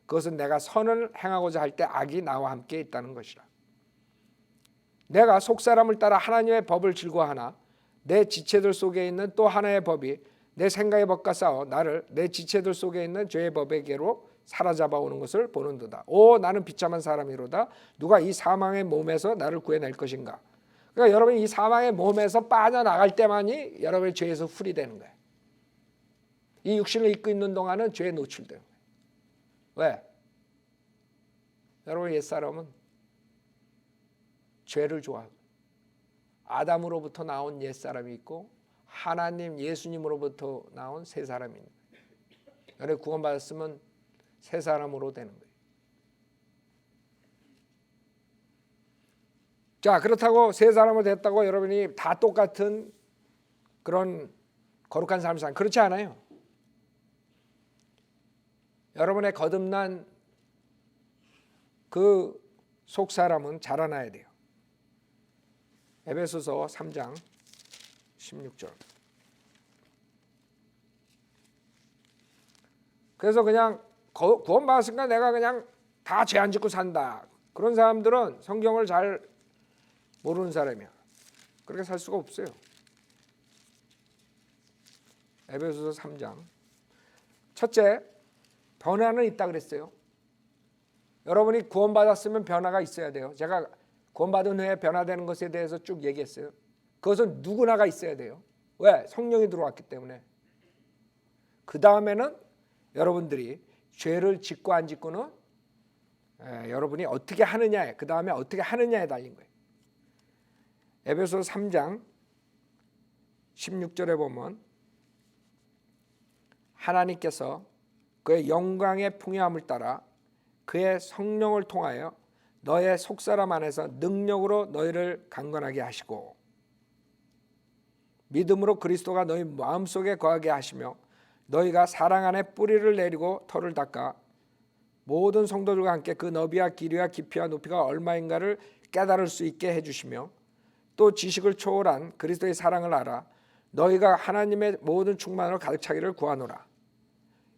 그것은 내가 선을 행하고자 할 때 악이 나와 함께 있다는 것이라. 내가 속사람을 따라 하나님의 법을 즐거워하나 내 지체들 속에 있는 또 하나의 법이 내 생각의 법과 싸워 나를 내 지체들 속에 있는 죄의 법에게로 사로잡아 오는 것을 보는도다. 오 나는 비참한 사람이로다. 누가 이 사망의 몸에서 나를 구해낼 것인가. 그러니까 여러분이 이 사망의 몸에서 빠져나갈 때만이 여러분의 죄에서 풀이되는 거예요. 이 육신을 입고 있는 동안은 죄에 노출돼요. 왜? 여러분 옛사람은 죄를 좋아하고 아담으로부터 나온 옛사람이 있고 하나님 예수님으로부터 나온 새 사람이 있는 거예요. 여러분 구원받았으면 새 사람으로 되는 거예요. 자 그렇다고 새 사람으로 됐다고 여러분이 다 똑같은 그런 거룩한 삶을 사는 그렇지 않아요. 여러분의 거듭난 그 속사람은 자라나야 돼요. 에베소서 3장 16절. 그래서 그냥 구원받았으니까 내가 그냥 다 죄 안 짓고 산다. 그런 사람들은 성경을 잘 모르는 사람이야. 그렇게 살 수가 없어요. 에베소서 3장. 첫째, 변화는 있다 그랬어요. 여러분이 구원받았으면 변화가 있어야 돼요. 제가 구원받은 후에 변화되는 것에 대해서 쭉 얘기했어요. 그것은 누구나가 있어야 돼요. 왜? 성령이 들어왔기 때문에. 그 다음에는 여러분들이 죄를 짓고 안 짓고는 여러분이 어떻게 하느냐에 그 다음에 어떻게 하느냐에 달린 거예요. 에베소 3장 16절에 보면 하나님께서 그의 영광의 풍요함을 따라 그의 성령을 통하여 너의 속사람 안에서 능력으로 너희를 강건하게 하시고 믿음으로 그리스도가 너희 마음속에 거하게 하시며 너희가 사랑 안에 뿌리를 내리고 털을 닦아 모든 성도들과 함께 그 너비와 길이와 깊이와 높이가 얼마인가를 깨달을 수 있게 해주시며 또 지식을 초월한 그리스도의 사랑을 알아 너희가 하나님의 모든 충만으로 가득 차기를 구하노라.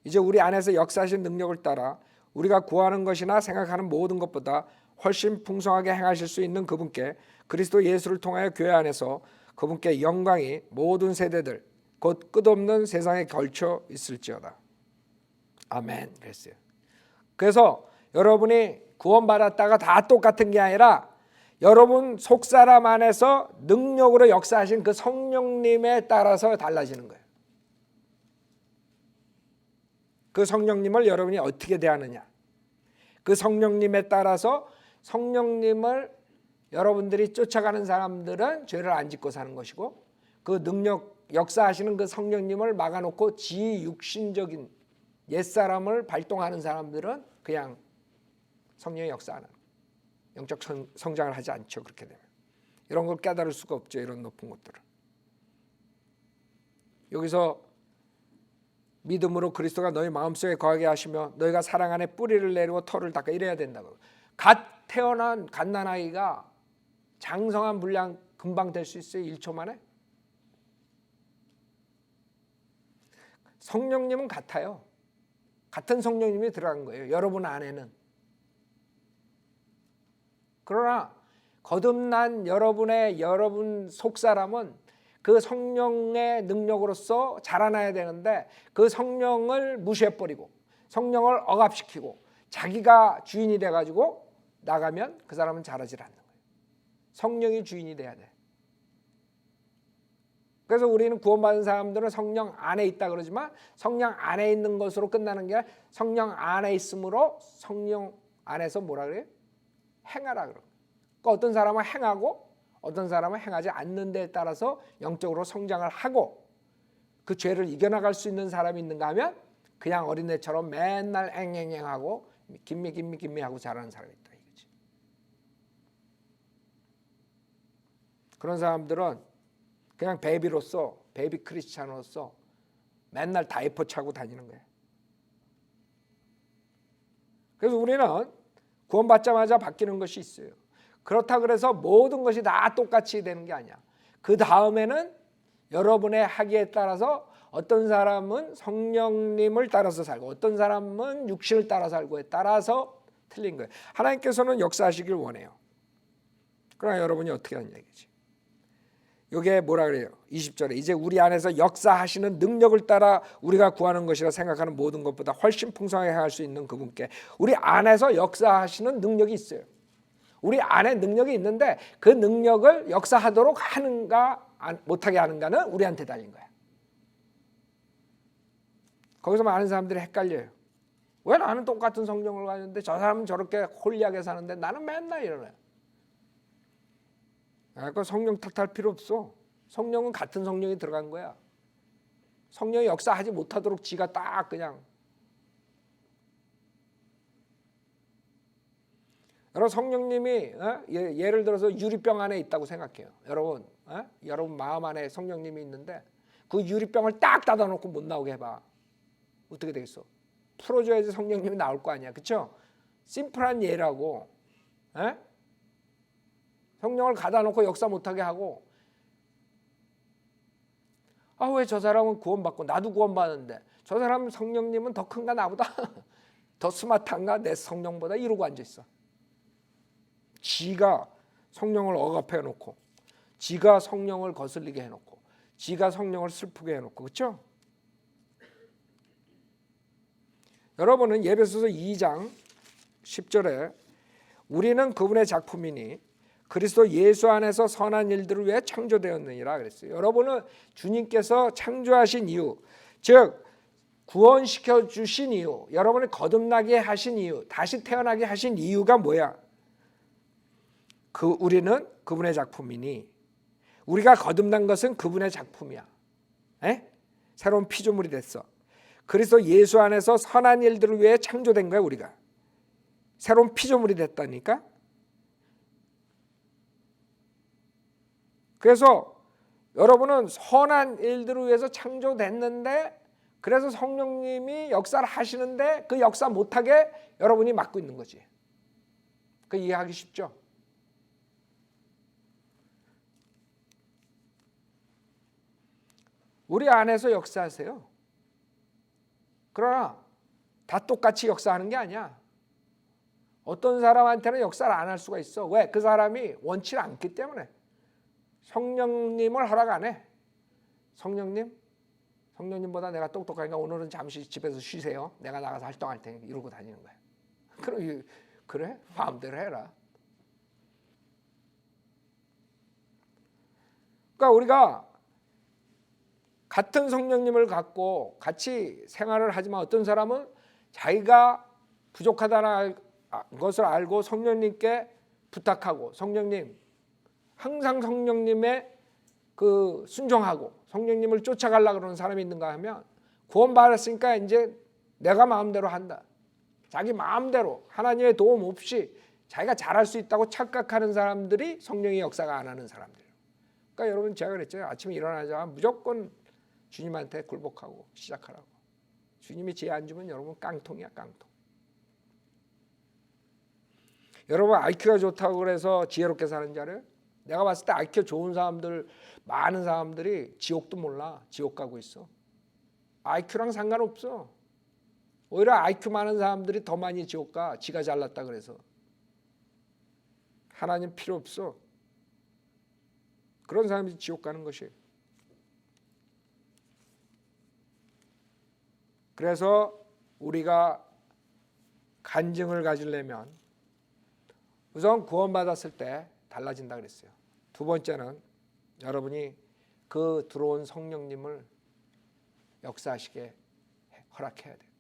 이제 우리 안에서 역사하신 능력을 따라 우리가 구하는 것이나 생각하는 모든 것보다 훨씬 풍성하게 행하실 수 있는 그분께 그리스도 예수를 통하여 교회 안에서 그분께 영광이 모든 세대들 곧 끝없는 세상에 걸쳐 있을지어다. 아멘. 그랬어요. 그래서 여러분이 구원받았다가 다 똑같은 게 아니라 여러분 속사람 안에서 능력으로 역사하신 그 성령님에 따라서 달라지는 거예요. 그 성령님을 여러분이 어떻게 대하느냐. 그 성령님에 따라서 성령님을 여러분들이 쫓아가는 사람들은 죄를 안 짓고 사는 것이고 그 능력 역사하시는 그 성령님을 막아놓고 지 육신적인 옛사람을 발동하는 사람들은 그냥 성령의 역사하는 영적 성장을 하지 않죠. 그렇게 되면 이런 걸 깨달을 수가 없죠. 이런 높은 것들을. 여기서 믿음으로 그리스도가 너희 마음속에 거하게 하시며 너희가 사랑 안에 뿌리를 내리고 털을 닦아 이래야 된다고. 갓 태어난 갓난아이가 장성한 분량 금방 될 수 있어요? 1초 만에? 성령님은 같아요. 같은 성령님이 들어간 거예요. 여러분 안에는. 그러나 거듭난 여러분 속사람은 그 성령의 능력으로서 자라나야 되는데 그 성령을 무시해버리고 성령을 억압시키고 자기가 주인이 돼가지고 나가면 그 사람은 잘하지 않는 거예요. 성령이 주인이 돼야 돼. 그래서 우리는 구원받은 사람들은 성령 안에 있다 그러지만 성령 안에 있는 것으로 끝나는 게 아니라 성령 안에 있으므로 성령 안에서 뭐라 그래요? 행하라 그래요. 그러니까 어떤 사람은 행하고 어떤 사람은 행하지 않는 데에 따라서 영적으로 성장을 하고 그 죄를 이겨나갈 수 있는 사람이 있는가 하면 그냥 어린애처럼 맨날 앵앵앵하고 김미 하고 자라는 사람이 있다 이거지. 그런 사람들은 그냥 베이비로서 베이비 크리스찬으로서 맨날 다이퍼 차고 다니는 거예요. 그래서 우리는 구원받자마자 바뀌는 것이 있어요. 그렇다 그래서 모든 것이 다 똑같이 되는 게 아니야. 그 다음에는 여러분의 하기에 따라서 어떤 사람은 성령님을 따라서 살고 어떤 사람은 육신을 따라 살고에 따라서 틀린 거예요. 하나님께서는 역사하시길 원해요. 그러나 여러분이 어떻게 하는 얘기지? 이게 뭐라 그래요? 20절에 이제 우리 안에서 역사하시는 능력을 따라 우리가 구하는 것이라 생각하는 모든 것보다 훨씬 풍성하게 할 수 있는 그분께 우리 안에서 역사하시는 능력이 있어요. 우리 안에 능력이 있는데 그 능력을 역사하도록 하는가 못하게 하는가는 우리한테 달린 거야. 거기서 많은 사람들이 헷갈려요. 왜 나는 똑같은 성령을 가졌는데 저 사람은 저렇게 홀리하게 사는데 나는 맨날 이러네. 그 성령 탓할 필요 없어. 성령은 같은 성령이 들어간 거야. 성령이 역사하지 못하도록 지가 딱 그냥. 여러분 성령님이 예를 들어서 유리병 안에 있다고 생각해요. 여러분 마음 안에 성령님이 있는데 그 유리병을 딱 닫아놓고 못 나오게 해봐. 어떻게 되겠어? 풀어줘야지 성령님이 나올 거 아니야. 그렇죠? 심플한 예라고. 성령을 가다놓고 역사 못하게 하고 왜 저 사람은 구원받고 나도 구원받는데 저 사람 성령님은 더 큰가 나보다 더 스마트한가 내 성령보다 이러고 앉아있어. 지가 성령을 억압해 놓고 지가 성령을 거슬리게 해놓고 지가 성령을 슬프게 해놓고 그렇죠? 여러분은 예배소서 2장 10절에 우리는 그분의 작품이니 그리스도 예수 안에서 선한 일들을 위해 창조되었느니라 그랬어요. 여러분은 주님께서 창조하신 이유, 즉 구원시켜 주신 이유, 여러분을 거듭나게 하신 이유, 다시 태어나게 하신 이유가 뭐야? 우리는 그분의 작품이니 우리가 거듭난 것은 그분의 작품이야. 새로운 피조물이 됐어. 그리스도 예수 안에서 선한 일들을 위해 창조된 거야. 우리가 새로운 피조물이 됐다니까. 그래서 여러분은 선한 일들을 위해서 창조됐는데 그래서 성령님이 역사를 하시는데 그 역사 못하게 여러분이 막고 있는 거지. 그 이해하기 쉽죠? 우리 안에서 역사하세요. 그러나 다 똑같이 역사하는 게 아니야. 어떤 사람한테는 역사를 안 할 수가 있어. 왜? 그 사람이 원치 않기 때문에. 성령님을 허락 안 해. 성령님보다 내가 똑똑하니까 오늘은 잠시 집에서 쉬세요. 내가 나가서 활동할 테니 이러고 다니는 거야. 그래? 마음대로 해라. 그러니까 우리가 같은 성령님을 갖고 같이 생활을 하지만 어떤 사람은 자기가 부족하다는 것을 알고 성령님께 부탁하고 성령님 항상 성령님의 순종하고 성령님을 쫓아가려고 그러는 사람이 있는가 하면 구원받았으니까 이제 내가 마음대로 한다. 자기 마음대로 하나님의 도움 없이 자기가 잘할 수 있다고 착각하는 사람들이 성령의 역사가 안 하는 사람들. 그러니까 여러분 제가 그랬잖아요. 아침에 일어나자마자 무조건 주님한테 굴복하고 시작하라고. 주님이 지혜 안 주면 여러분 깡통이야 깡통. 여러분 IQ가 좋다고 그래서 지혜롭게 사는 줄 알아요? 내가 봤을 때 IQ 좋은 사람들 많은 사람들이 지옥도 몰라. 지옥 가고 있어. IQ랑 상관없어. 오히려 IQ 많은 사람들이 더 많이 지옥 가. 지가 잘났다 그래서. 하나님 필요 없어. 그런 사람이 지옥 가는 것이에요. 그래서 우리가 간증을 가지려면 우선 구원받았을 때 달라진다 그랬어요. 두 번째는 여러분이 그 들어온 성령님을 역사하시게 허락해야 돼요.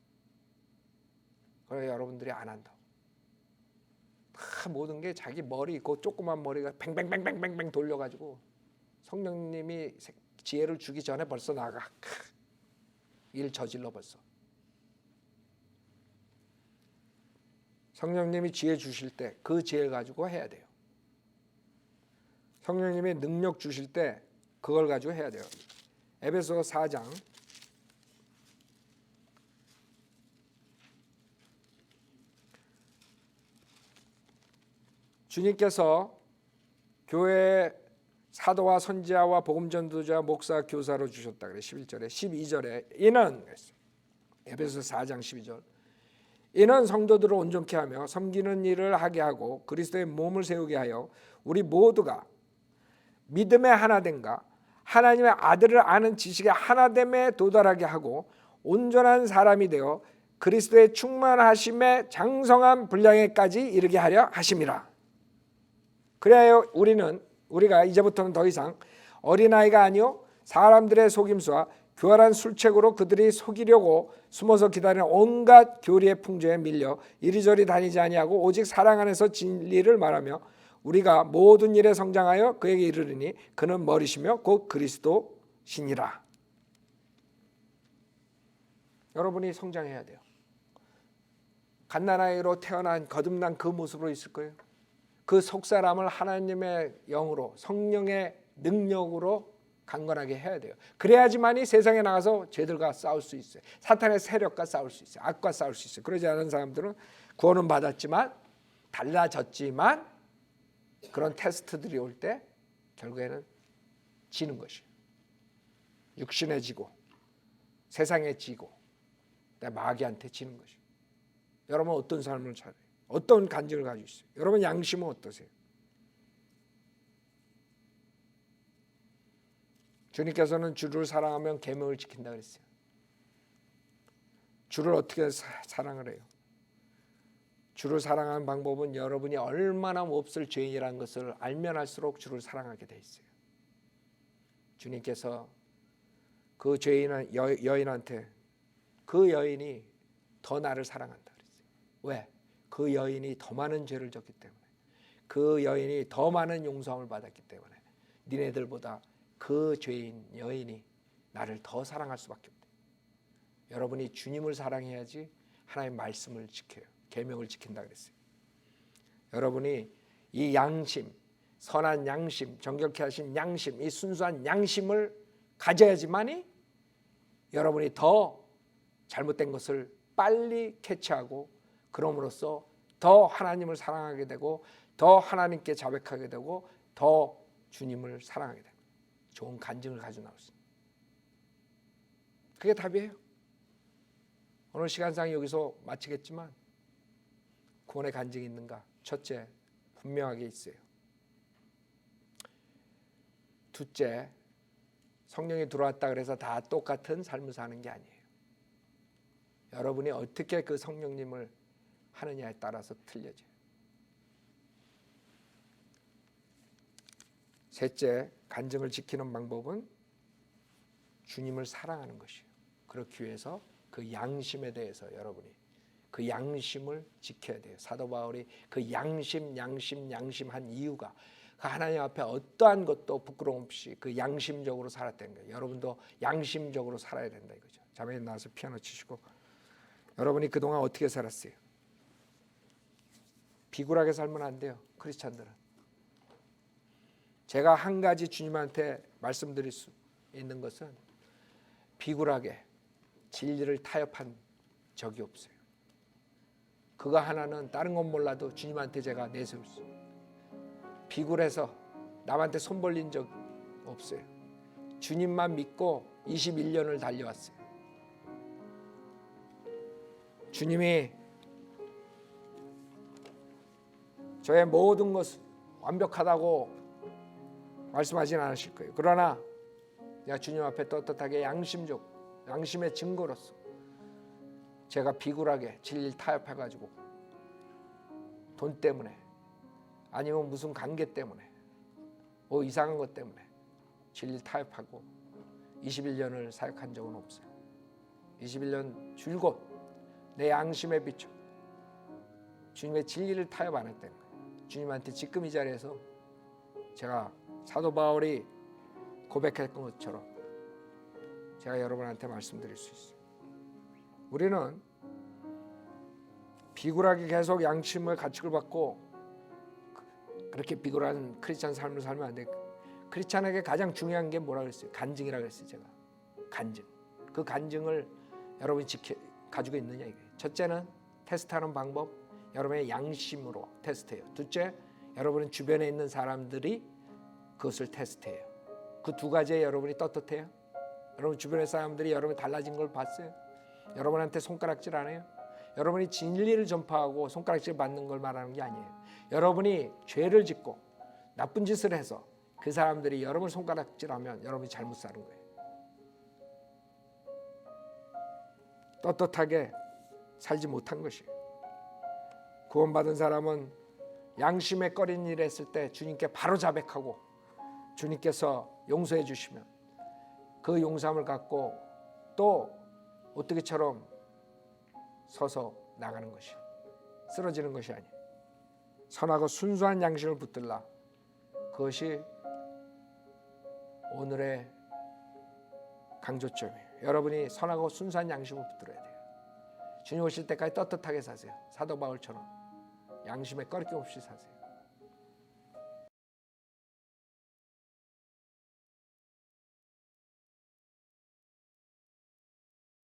그래 여러분들이 안 한다고. 다 모든 게 자기 머리 있고 조그만 머리가 뱅뱅뱅뱅뱅뱅 돌려가지고 성령님이 지혜를 주기 전에 벌써 나가 일 저질러 벌써. 성령님이 지혜 주실 때 그 지혜를 가지고 해야 돼요. 성령님이 능력 주실 때 그걸 가지고 해야 돼요. 에베소 4장 주님께서 교회에 사도와 선지자와 복음 전도자 목사 교사로 주셨다 그래. 11절에 12절에 이는 에베소 4장 12절 이는 성도들을 온전케 하며 섬기는 일을 하게 하고 그리스도의 몸을 세우게 하여 우리 모두가 믿음의 하나됨과 하나님의 아들을 아는 지식의 하나됨에 도달하게 하고 온전한 사람이 되어 그리스도의 충만하심의 장성한 분량에까지 이르게 하려 하심이라. 그래야 우리가 이제부터는 더 이상 어린아이가 아니요 사람들의 속임수와 교활한 술책으로 그들이 속이려고 숨어서 기다리는 온갖 교리의 풍조에 밀려 이리저리 다니지 아니하고 오직 사랑 안에서 진리를 말하며 우리가 모든 일에 성장하여 그에게 이르리니 그는 머리시며 곧 그리스도시니라. 여러분이 성장해야 돼요. 갓난아이로 태어난 거듭난 그 모습으로 있을 거예요. 그 속사람을 하나님의 영으로 성령의 능력으로 강건하게 해야 돼요. 그래야지만이 세상에 나가서 죄들과 싸울 수 있어요. 사탄의 세력과 싸울 수 있어요. 악과 싸울 수 있어요. 그러지 않은 사람들은 구원은 받았지만 달라졌지만 그런 테스트들이 올 때 결국에는 지는 것이에요. 육신에 지고 세상에 지고 마귀한테 지는 것이에요. 여러분 어떤 삶을 살아요? 어떤 간증을 가지고 있어요? 여러분 양심은 어떠세요? 주님께서는 주를 사랑하면 계명을 지킨다 그랬어요. 주를 어떻게 사랑을 해요? 주를 사랑하는 방법은 여러분이 얼마나 몹쓸 죄인이라는 것을 알면 알수록 주를 사랑하게 돼 있어요. 주님께서 그 죄인 여인한테 그 여인이 더 나를 사랑한다 그랬어요. 왜? 그 여인이 더 많은 죄를 졌기 때문에, 그 여인이 더 많은 용서함을 받았기 때문에 니네들보다 그 죄인 여인이 나를 더 사랑할 수밖에 없다. 여러분이 주님을 사랑해야지 하나님의 말씀을 지켜요. 계명을 지킨다 그랬어요. 여러분이 이 양심, 선한 양심, 정결케 하신 양심, 이 순수한 양심을 가져야지만이 여러분이 더 잘못된 것을 빨리 캐치하고 그럼으로써 더 하나님을 사랑하게 되고 더 하나님께 자백하게 되고 더 주님을 사랑하게 됩니다. 좋은 간증을 가지고 나왔습니다. 그게 답이에요. 오늘 시간상 여기서 마치겠지만 구원의 간증이 있는가? 첫째, 분명하게 있어요. 둘째, 성령이 들어왔다 그래서 다 똑같은 삶을 사는 게 아니에요. 여러분이 어떻게 그 성령님을 하느냐에 따라서 틀려져요. 셋째, 간증을 지키는 방법은 주님을 사랑하는 것이에요. 그렇기 위해서 그 양심에 대해서 여러분이 그 양심을 지켜야 돼요. 사도 바울이 그 양심한 이유가 하나님 앞에 어떠한 것도 부끄러움 없이 그 양심적으로 살았다는 거예요. 여러분도 양심적으로 살아야 된다 이거죠. 자매님 나와서 피아노 치시고, 여러분이 그동안 어떻게 살았어요? 비굴하게 살면 안 돼요. 크리스찬들은. 제가 한 가지 주님한테 말씀드릴 수 있는 것은 비굴하게 진리를 타협한 적이 없어요. 그거 하나는 다른 건 몰라도 주님한테 제가 내세울 수 있어요. 비굴해서 남한테 손 벌린 적 없어요. 주님만 믿고 21년을 달려왔어요. 주님이 저의 모든 것을 완벽하다고 말씀하진 않으실 거예요. 그러나 내가 주님 앞에 떳떳하게 양심의 증거로서 제가 비굴하게 진리를 타협해가지고 돈 때문에 아니면 무슨 관계 때문에 뭐 이상한 것 때문에 진리 타협하고 21년을 사역한 적은 없어요. 21년 줄곧 내 양심에 비춰 주님의 진리를 타협 안 했다는 거예요. 주님한테 지금 이 자리에서 제가 사도 바울이 고백했던 것처럼 제가 여러분한테 말씀드릴 수 있어요. 우리는 비굴하게 계속 양심의 가축을 받고 그렇게 비굴한 크리스찬 삶을 살면 안 돼. 크리스찬에게 가장 중요한 게 뭐라 그랬어요? 간증이라 그랬어요. 제가 간증. 그 간증을 여러분이 가지고 있느냐 이거예요. 첫째는 테스트하는 방법, 여러분의 양심으로 테스트해요. 둘째, 여러분은 주변에 있는 사람들이 그것을 테스트해요. 그 두 가지에 여러분이 떳떳해요? 여러분 주변의 사람들이 여러분이 달라진 걸 봤어요? 여러분한테 손가락질 안 해요? 여러분이 진리를 전파하고 손가락질 받는 걸 말하는 게 아니에요. 여러분이 죄를 짓고 나쁜 짓을 해서 그 사람들이 여러분을 손가락질하면 여러분이 잘못 사는 거예요. 떳떳하게 살지 못한 것이에요. 구원받은 사람은 양심에 꺼린 일을 했을 때 주님께 바로 자백하고 주님께서 용서해 주시면 그 용서함을 갖고 또 오뜨기처럼 서서 나가는 것이에요. 쓰러지는 것이 아니에요. 선하고 순수한 양심을 붙들라. 그것이 오늘의 강조점이에요. 여러분이 선하고 순수한 양심을 붙들어야 돼요. 주님 오실 때까지 떳떳하게 사세요. 사도 바울처럼 양심에 꺼리낌 없이 사세요.